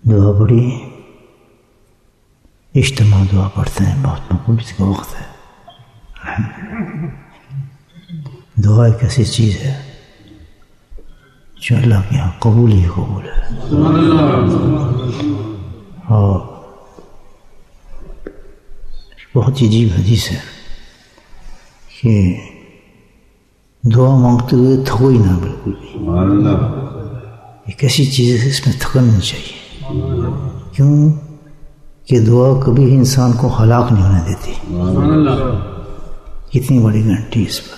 دعا بڑی اجتماع دعا پڑھتے ہیں، بہت مقبول اس کا وقت ہے. دعا ایک ایسی چیز ہے جو اللہ کے یہاں قبول ہی قبول ہے. اور بہت عجیب حدیث ہے کہ دعا مانگتے ہوئے تھکو ہی نہ بالکل بھی. ایک ایسی چیز ہے اس میں تھکن نہیں چاہیے. کیوں کہ دعا کبھی انسان کو ہلاک نہیں ہونے دیتی. کتنی بڑی گارنٹی اس پر.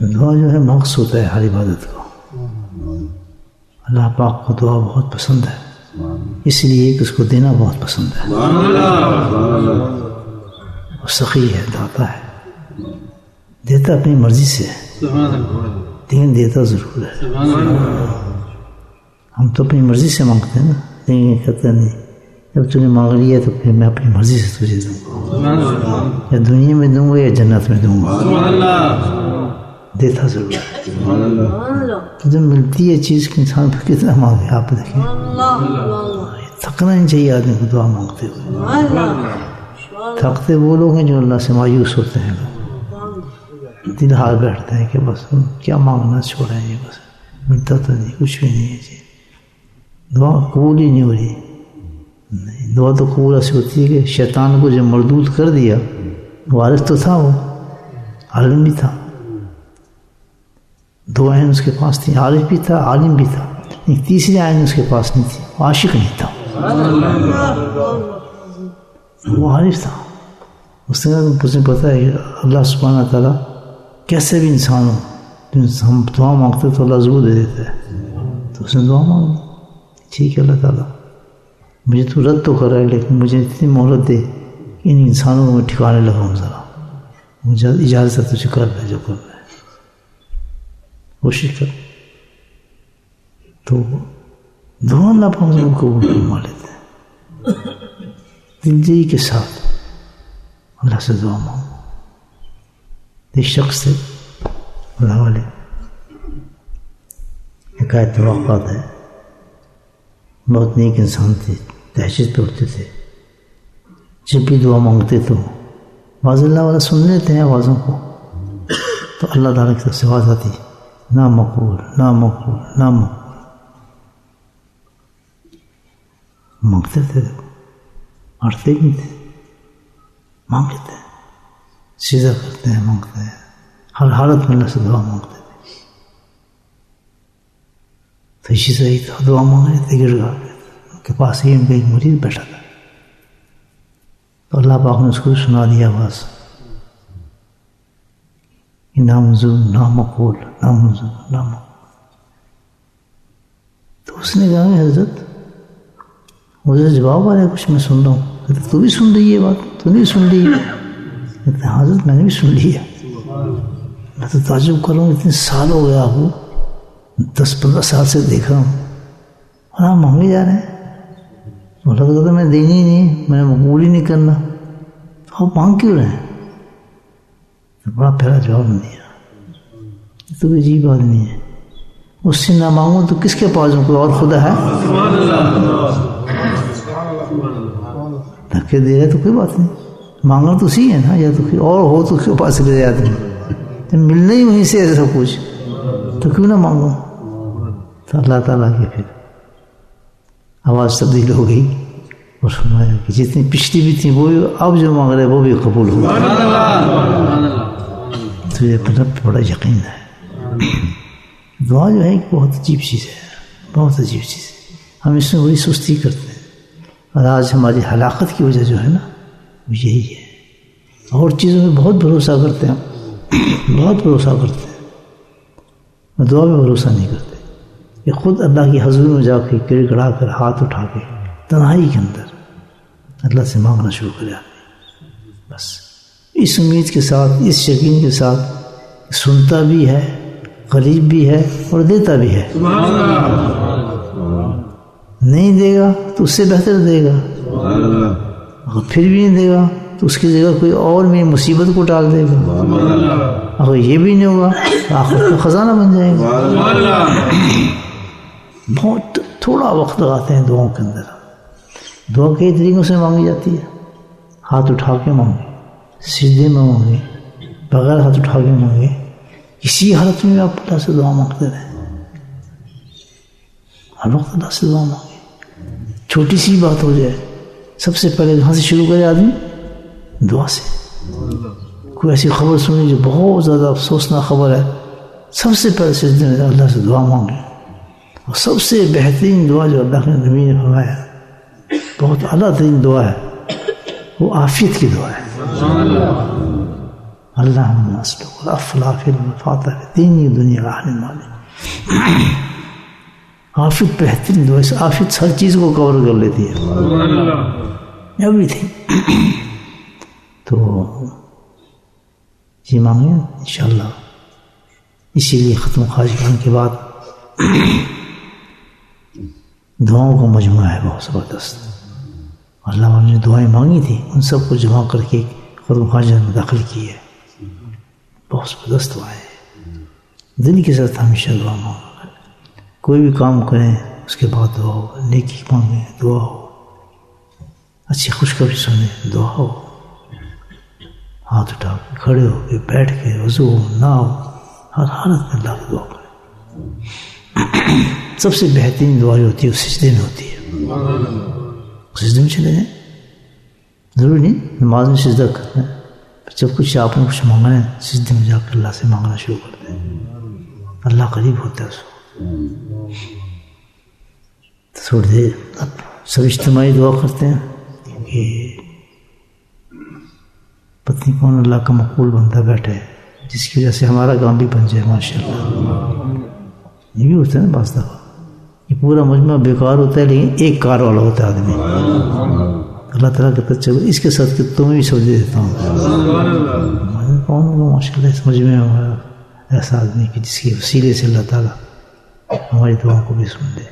دعا جو ہے مقصود ہوتا ہے ہر عبادت کو. اللہ پاک کو دعا بہت پسند ہے، اس لیے کہ اس کو دینا بہت پسند ہے. وہ سخی ہے، داتا ہے، دیتا اپنی مرضی سے ہے، لیکن دیتا ضرور ہے. ہم تو اپنی مرضی سے مانگتے ہیں نا، لیکن کہتے نہیں جب تم نے مانگ لیا تو پھر میں اپنی مرضی سے تجھے دوں گا، یا دنیا میں دوں گا یا جنت میں دوں گا. دیتا ضرور ہے. جب ملتی ہے چیز کہ انسان پھر کتنا مانگے. آپ دیکھیں تھکنا نہیں چاہیے آدمی کو دعا مانگتے ہوئے. تھکتے وہ لوگ ہیں جو اللہ سے مایوس ہوتے ہیں، دل ہار بیٹھتے ہیں کہ بس کیا مانگنا چھوڑیں یہ، بس ملتا تو نہیں، کچھ بھی نہیں ہے جی. دعا قبول ہی نہیں ہو رہی. نہیں، دعا تو قبول ایسی ہوتی ہے کہ شیطان کو جب مردود کر دیا، وارث تو تھا، وہ عالم بھی تھا، دو عین اس کے پاس تھی، عارف بھی تھا، عالم بھی تھا، لیکن تیسری عین اس کے پاس نہیں تھی، وہ عاشق نہیں تھا، وہ عارف تھا. اس نے مجھے پتا ہے کہ اللہ سبحانہ تعالیٰ کیسے بھی انسان ہو، ہم دعا مانگتے تو اللہ ضرور دے دیتا ہے. تو اس نے دعا مانگی، ٹھیک ہے اللہ تعالیٰ مجھے تو رد تو کر رہا ہے، لیکن مجھے اتنی مہلت دے کہ ان انسانوں کو میں ٹھکانے لگاؤں، ذرا مجھے اجازت ہے تجھے کر رہے جو کرنا ہے، کوشش کر. تو دعا اللہ پاک کو قبول فرما لیتے ہیں. دلجوئی کے ساتھ اللہ سے دعا مانگو. ایک شخص سے اللہ والے حکایت واقعات ہے، بہت نیک انسان تھے، تہجد پہ اٹھتے تھے، جب بھی دعا مانگتے تو بعض اللہ والا سن لیتے ہیں آوازوں کو، تو اللہ تعالیٰ کی طرف سے آواز آتی نا مقبول نا مقبول نا مقبول. مانگتے تھے، اٹھتے نہیں تھے، مانگ لیتے ہیں، سیدھا کرتے ہیں، مانگتے ہیں، ہر حالت میں اللہ سے دعا مانگتے تھے. تو اسی سے ہی دعا مانگ رہے تھے، گر گا ان کے پاس ہی ان کا ایک مرید بیٹھا تھا. تو اللہ پاک نے اس کو سنا دیا آواز نا منظور نا مقبول نا منظور نا مقبول. تو اس نے کہا کہ حضرت مجھے جواب آ رہا ہے کچھ، میں سن رہا ہوں. کہتے تو بھی سن رہی ہے بات، تو نہیں سن رہی؟ کہتے ہیں حضرت میں نے بھی سن لی ہے. میں تو تعجب کر رہا ہوں، اتنے سال ہو گیا آپ کو، 10-15 سال سے دیکھ رہا ہوں اور آپ مانگے جا رہے ہیں. بولا کہتا میں دینی ہی نہیں، میں نے قبول ہی نہیں کرنا، تو آپ مانگ کیوں رہے ہیں؟ بڑا پیارا جواب دیا. تو عجیب آدمی ہے، اس سے نہ مانگوں تو کس کے پاس ہوں، کوئی اور خدا ہے؟ دھکے دے رہے تو کوئی بات نہیں، مانگنا تو اسی ہے نا، یا تو کوئی اور ہو تو اس کے پاس لے جاتے ہیں. جب ملنا ہی وہیں سے سب کچھ تو کیوں نہ مانگوں. تو اللہ تعالیٰ کی پھر آواز تبدیل ہو گئی اور فرمایا کہ جتنی پچھلی بھی تھی وہ اب جو مانگ رہے وہ بھی قبول ہو. تو یہ اپنے رب پہ بڑا یقین ہے. دعا جو ہے ایک بہت عجیب چیز ہے، بہت عجیب چیز ہے. ہم اس میں بڑی سستی کرتے ہیں، اور آج ہماری ہلاکت کی وجہ جو ہے نا وہ یہی ہے. اور چیزوں میں بہت بھروسہ کرتے ہیں، بہت بھروسہ کرتے ہیں، اور دعا میں بھروسہ نہیں کرتے. کہ خود اللہ کی حضور میں جا کے گڑ گڑا کر ہاتھ اٹھا کے تنہائی کے اندر اللہ سے مانگنا شروع کرے آدمی. بس اس امید کے ساتھ، اس یقین کے ساتھ سنتا بھی ہے، قریب بھی ہے اور دیتا بھی ہے. نہیں دے گا تو اس سے بہتر دے گا، اگر پھر بھی نہیں دے گا تو اس کی جگہ کوئی اور بھی مصیبت کو ڈال دے گا. اگر یہ بھی نہیں ہوگا تو آخرت کا خزانہ بن جائے گا. بہت تھوڑا وقت لگاتے ہیں دعاؤں کے اندر. دعا کئی طریقوں سے مانگی جاتی ہے. ہاتھ اٹھا کے مانگے, سجدے میں مانگے, بغیر ہاتھ اٹھا کے مانگے, کسی حالت میں آپ اللہ سے دعا مانگتے رہیں. ہر وقت اللہ سے دعا مانگے. چھوٹی سی بات ہو جائے, سب سے پہلے کہاں سے شروع کرے آدمی؟ دعا سے. کوئی ایسی خبر سنی جو بہت زیادہ افسوسناک خبر ہے, سب سے پہلے سجدے میں اللہ سے دعا مانگے. اور سب سے بہترین دعا جو اللہ کے نبی نے فرمایا, بہت اعلیٰ ترین دعا ہے, وہ عافیت کی دعا ہے. اللہم اسلک الافلاح فی الفاتح دینی دنیا آخر مالی. عافیت بہترین دعا ہے. عافیت ہر چیز کو کور کر لیتی ہے, ایوری تھنگ. تو یہ مانگیں انشاءاللہ. اسی لیے ختم خواجہ خان کے بعد دعاؤں کا مجموعہ ہے بہت زبردست. اللہ والوں نے دعائیں مانگی تھی, ان سب کو جمع کر کے ختم خواجہ میں داخل کی ہے. بہت زبردست دعائیں. دل کے ساتھ ہمیشہ دعا مانگا. کوئی بھی کام کریں اس کے بعد دعا ہو, نیکی مانگیں دعا ہو, اچھی خوشخبری سنیں دعا ہو, ہاتھ اٹھا کے کھڑے ہو کے بیٹھ کے وضو ہو نہ ہو, ہر حالت میں اللہ کی دعا کریں. سب سے بہترین دعا جو ہوتی ہے وہ سجدے میں ہوتی ہے. سجدے میں چلے جائیں, ضروری نہیں نماز میں سجدہ کرنا ہے. جب کچھ آپ نے کچھ مانگنا ہے سجدے میں جا کر اللہ سے مانگنا شروع کر دیں. اللہ قریب ہوتا ہے اس کو. تھوڑی دیر اب سب اجتماعی دعا کرتے ہیں کہ پتنی کون اللہ کا مقبول بندہ بیٹھے جس کی وجہ سے ہمارا کام بھی بن جائے. ماشاء اللہ یہ بھی ہوتا ہے نا بعض دفعہ. یہ پورا مجمع بیکار ہوتا ہے لیکن ایک کار والا ہوتا ہے آدمی. اللہ تعالیٰ کہتا ہے چلو اس کے ساتھ کہ تمہیں بھی سمجھ دیتا ہوں. کون ہوگا ماشاء اللہ اس مجمع میں ہمارا ایسا آدمی کہ جس کے وسیلے سے اللہ تعالیٰ ہماری دعاؤں کو بھی سن لے.